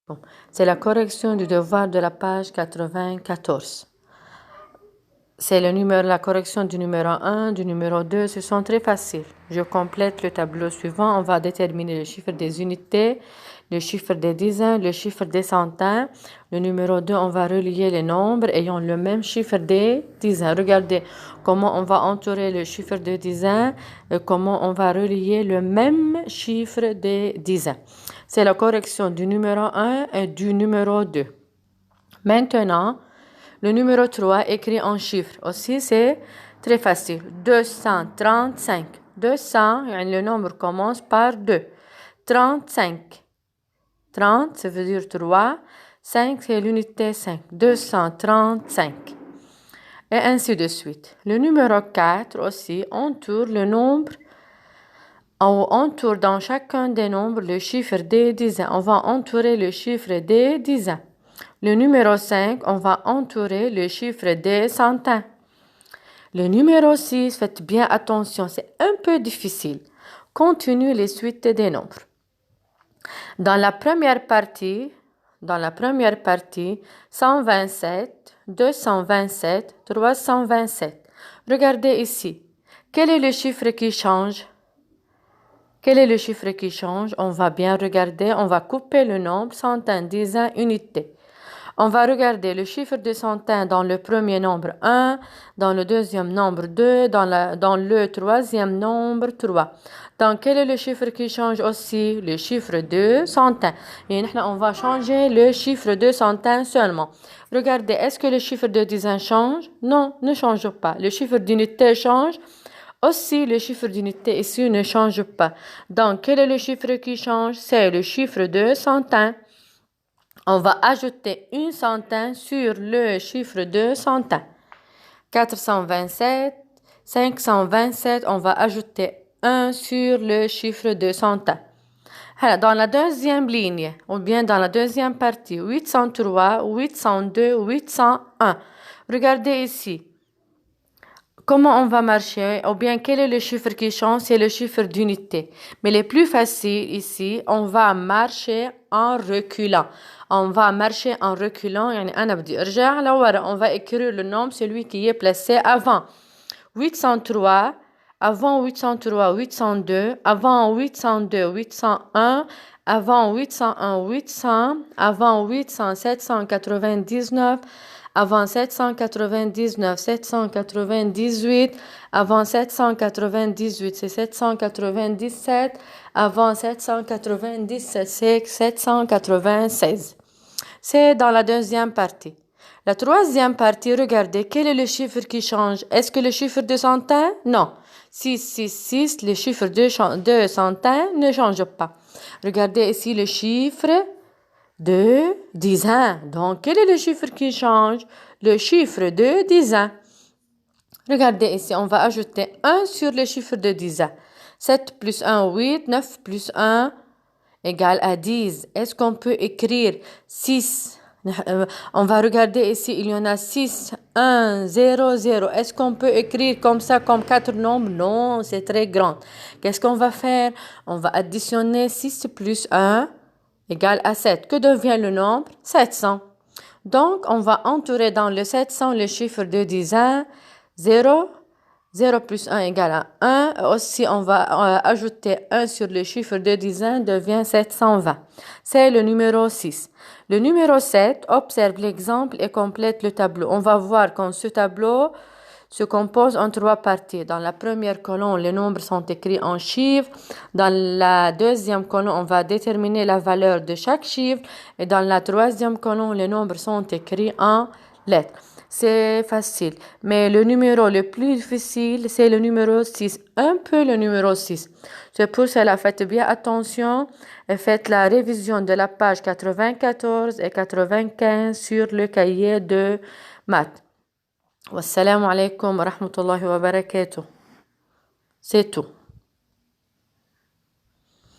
Bon, c'est la correction du devoir de la page 94. C'est la correction du numéro 1, du numéro 2, ce sont très faciles. Je complète le tableau suivant. On va déterminer le chiffre des unités, le chiffre des dizaines, le chiffre des centaines. Le numéro 2, on va relier les nombres ayant le même chiffre des dizaines. Regardez comment on va entourer le chiffre des dizaines et comment on va relier le même chiffre des dizaines. C'est la correction du numéro 1 et du numéro 2. Maintenant, le numéro 3 écrit en chiffres. Aussi, c'est très facile. 235. 200, le nombre commence par 2. 35. 30, ça veut dire 3. 5, c'est l'unité 5. 235. Et ainsi de suite. Le numéro 4 aussi entoure le nombre. On entoure dans chacun des nombres le chiffre des dizaines. On va entourer le chiffre des dizaines. Le numéro 5, on va entourer le chiffre des centaines. Le numéro 6, faites bien attention, c'est un peu difficile. Continue les suites des nombres. Dans la première partie, 127, 227, 327. Regardez ici. Quel est le chiffre qui change? Quel est le chiffre qui change? On va bien regarder, on va couper le nombre, centaines, dizaines, unités. On va regarder le chiffre de centaines dans le premier nombre 1, dans le deuxième nombre 2, dans le troisième nombre 3. Donc, quel est le chiffre qui change aussi? Le chiffre de centaines. Et on va changer le chiffre de centaines seulement. Regardez, est-ce que le chiffre de dizaines change? Non, ne change pas. Le chiffre d'unité change? Aussi, le chiffre d'unité ici ne change pas. Donc, quel est le chiffre qui change? C'est le chiffre de centaines. On va ajouter une centaine sur le chiffre de centaines. 427, 527, on va ajouter 1 sur le chiffre de centaines. Alors, dans la deuxième ligne, ou bien dans la deuxième partie, 803, 802, 801. Regardez ici. Comment on va marcher? Ou bien quel est le chiffre qui change? C'est le chiffre d'unité. Mais le plus facile ici, on va marcher en reculant. On va marcher en reculant. On va écrire le nombre, celui qui est placé avant. 803, avant 803, 802, avant 802, 801, avant 801, 800, avant 800, 799, avant 799, 798, avant 798, c'est 797, avant 797, c'est 796. C'est dans la deuxième partie. La troisième partie, regardez, quel est le chiffre qui change? Est-ce que le chiffre de centaines? Non. 6, le chiffre de centaines ne change pas. Regardez ici le chiffre de dizaines. Donc, quel est le chiffre qui change? Le chiffre de dizaines. Regardez ici, on va ajouter 1 sur le chiffre de dizaines. 7 plus 1, 8. 9 plus 1 égale à 10. Est-ce qu'on peut écrire 6? On va regarder ici, il y en a 6, 1, 0, 0. Est-ce qu'on peut écrire comme ça, comme 4 nombres? Non, c'est très grand. Qu'est-ce qu'on va faire? On va additionner 6 plus 1 égale à 7. Que devient le nombre? 700. Donc, on va entourer dans le 700 le chiffre de dizaines. 0, 0 plus 1 égale à 1. Aussi, on va ajouter 1 sur le chiffre de dizaines, devient 720. C'est le numéro 6. Le numéro 7, observe l'exemple et complète le tableau. On va voir que ce tableau se compose en 3 parties. Dans la première colonne, les nombres sont écrits en chiffres. Dans la deuxième colonne, on va déterminer la valeur de chaque chiffre. Et dans la troisième colonne, les nombres sont écrits en lettres. C'est facile. Mais le numéro le plus difficile, c'est le numéro 6. Un peu le numéro 6. C'est pour cela, faites bien attention et faites la révision de la page 94 et 95 sur le cahier de maths. Wassalamu alaikum wa rahmatullahi wa barakatuh. C'est tout.